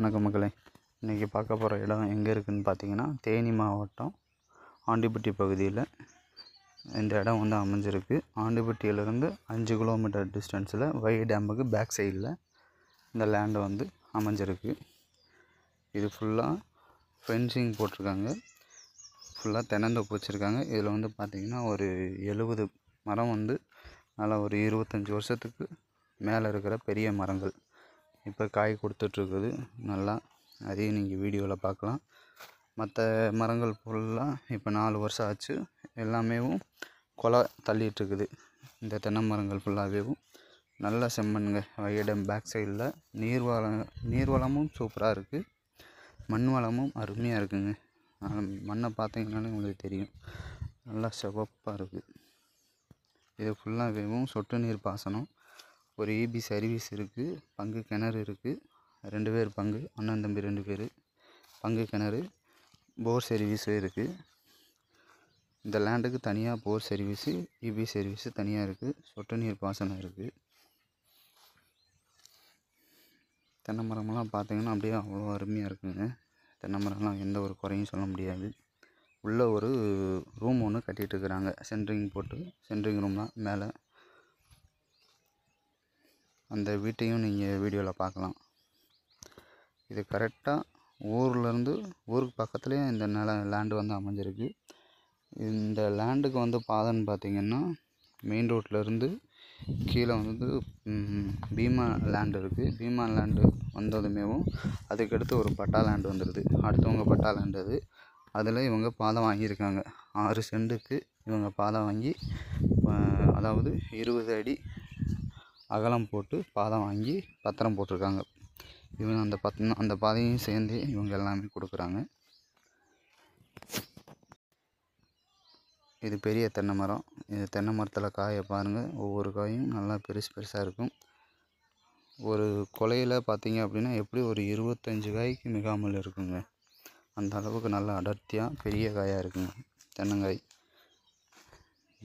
வணக்கம் மக்களே. இன்றைக்கி பார்க்க போகிற இடம் எங்கே இருக்குதுன்னு பார்த்தீங்கன்னா, தேனி மாவட்டம் ஆண்டிப்பட்டி பகுதியில் இந்த இடம் வந்து அமைஞ்சிருக்கு. ஆண்டிப்பட்டியிலேருந்து 5 கிலோமீட்டர் டிஸ்டன்ஸில் வை டேமுக்கு பேக் சைடில் இந்த லேண்டு வந்து அமைஞ்சிருக்கு. இது ஃபுல்லாக ஃபென்சிங் போட்டிருக்காங்க. ஃபுல்லாக தென்னந்தோப்பு வச்சுருக்காங்க. இதில் வந்து பார்த்திங்கன்னா ஒரு 70 மரம் வந்து நல்லா ஒரு 25 வருஷத்துக்கு மேலே இருக்கிற பெரிய மரங்கள் இப்போ காய் கொடுத்துட்ருக்குது. நல்லா அதையும் நீங்கள் வீடியோவில் பார்க்கலாம். மற்ற மரங்கள் ஃபுல்லாக இப்போ 4 வருஷம் ஆச்சு. எல்லாமே கொலை தள்ளிகிட்ருக்குது. இந்த தென்னை மரங்கள் ஃபுல்லாகவே நல்ல செம்மண்ணுங்க. வைடம் பேக் சைடில் நீர்வளமும் சூப்பராக இருக்குது. மண் வளமும் அருமையாக இருக்குதுங்க. மண்ணை பார்த்தீங்கன்னாலே உங்களுக்கு தெரியும், நல்லா சிவப்பாக இருக்குது. இது ஃபுல்லாகவே சொட்டு நீர் பாசனம். ஒரு EB சர்வீஸ் இருக்குது. பங்கு கிணறு இருக்குது. 2 பேர் பங்கு, அண்ணன் தம்பி 2 பேர் பங்கு கிணறு. போர் சர்வீஸும் இருக்குது. இந்த லேண்டுக்கு தனியாக போர் சர்வீஸு, EB சர்வீஸு தனியாக இருக்குது. சொட்டு நீர் பாசனம் இருக்குது. தென்னை மரமெல்லாம் பார்த்தீங்கன்னா அப்படியே அவ்வளோ அருமையாக இருக்குங்க. தென்னை மரம்லாம் எந்த ஒரு குறையும் சொல்ல முடியாது. உள்ளே ஒரு ரூம் ஒன்று கட்டிகிட்டு இருக்கிறாங்க. சென்ட்ரிங் போட்டு, சென்ட்ரிங் ரூம்லாம் மேலே. அந்த வீட்டையும் நீங்கள் வீடியோவில் பார்க்கலாம். இது கரெக்டாக ஊருக்கு பக்கத்துலேயே இந்த லேண்டு வந்து அமைஞ்சிருக்கு. இந்த லேண்டுக்கு வந்து பாதைன்னு பார்த்திங்கன்னா, மெயின் ரோட்லேருந்து கீழே வந்து பீமா லேண்டு இருக்குது. பீமா லேண்டு வந்ததுமேவும் அதுக்கடுத்து ஒரு பட்டா லேண்டு வந்துடுது. அடுத்தவங்க பட்டா லேண்டு அது. அதில் இவங்க பாதை வாங்கியிருக்காங்க. 6 சென்ட்டுக்கு இவங்க பாதை வாங்கி, அதாவது 20 அடி அகலம் போட்டு பாதை வாங்கி பத்திரம் போட்டிருக்காங்க. இவங்க அந்த பாதையும் சேர்ந்து இவங்க எல்லாமே கொடுக்குறாங்க. இது பெரிய தென்னை மரம். இது தென்னை மரத்தில் காயை பாருங்கள். ஒவ்வொரு காயும் நல்லா பெருசாக இருக்கும். ஒரு கொலையில் பார்த்தீங்க அப்படின்னா எப்படி ஒரு 25 காய்க்கு மிகாமல் இருக்குங்க. அந்த அளவுக்கு நல்லா அடர்த்தியாக பெரிய காயாக இருக்குங்க தென்னங்காய்.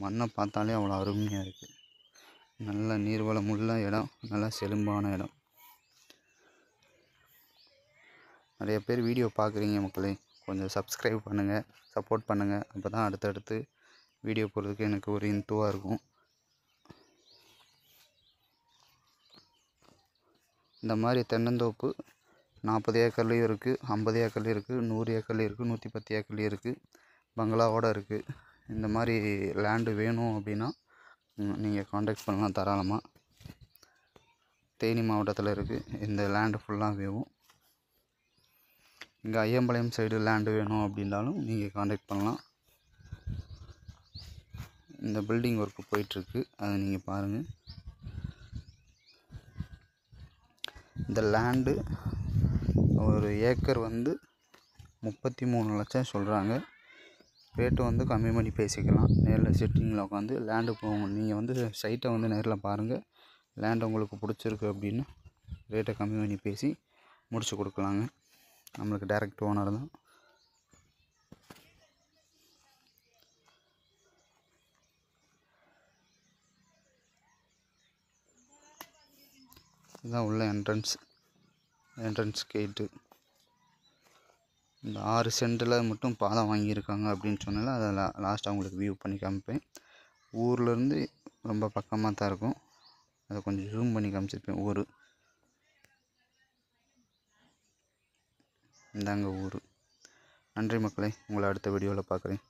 மண்ணை பார்த்தாலே அவ்வளோ அருமையாக இருக்குது. நல்ல நீர்வளம் உள்ள இடம், நல்லா செழும்பான இடம். நிறைய பேர் வீடியோ பார்க்குறீங்க மக்களே, கொஞ்சம் சப்ஸ்கிரைப் பண்ணுங்கள், சப்போர்ட் பண்ணுங்கள். அப்போ தான் அடுத்தடுத்து வீடியோ போடுறதுக்கு எனக்கு ஒரு இன்ட்ரூவாக இருக்கும். இந்த மாதிரி தென்னந்தோப்பு 40 ஏக்கர்லேயும் இருக்குது, 50 ஏக்கர்லேயும் இருக்குது, 100 ஏக்கர்லேயும் இருக்குது, 110 ஏக்கர்லேயும் இருக்குது, பங்களாவோடு இருக்குது. இந்த மாதிரி லேண்டு வேணும் அப்படின்னா நீங்கள் காண்டாக்ட் பண்ணலாம் தாராளமாக. தேனி மாவட்டத்தில் இருக்குது இந்த லேண்டு ஃபுல்லாகவேவும். இங்கே ஐயம்பாளையம் சைடு லேண்டு வேணும் அப்படின்னாலும் நீங்கள் காண்டாக்ட் பண்ணலாம். இந்த பில்டிங் ஒர்க்கு போயிட்டுருக்கு, அதை நீங்கள் பாருங்கள். இந்த லேண்டு ஒரு ஏக்கர் வந்து 33 லட்சம் சொல்கிறாங்க. ரேட்டு வந்து கம்மி பண்ணி பேசிக்கலாம். நேரில் சிட்டிங்கில் உட்காந்து லேண்டு போங்க. நீங்கள் வந்து சைட்டை வந்து நேரில் பாருங்கள். லேண்டு உங்களுக்கு பிடிச்சிருக்கு அப்படின்னா ரேட்டை கம்மி பண்ணி பேசி முடிச்சு கொடுக்கலாங்க. நம்மளுக்கு டைரக்ட் ஓனர் தான். இதுதான் உள்ள என்ட்ரன்ஸ் கேட்டு. இந்த 6 சென்ட்டில் மட்டும் பாதை வாங்கியிருக்காங்க அப்படின்னு சொன்னால அதை லாஸ்ட்டாக உங்களுக்கு வியூ பண்ணி காமிப்பேன். ஊர்லேருந்து ரொம்ப பக்கமாக தான் இருக்கும். அதை கொஞ்சம் ஜூம் பண்ணி காமிச்சிருப்பேன். ஊர் இந்தாங்க ஊர். நன்றி மக்களே. உங்களை அடுத்த வீடியோவில் பார்க்குறேன்.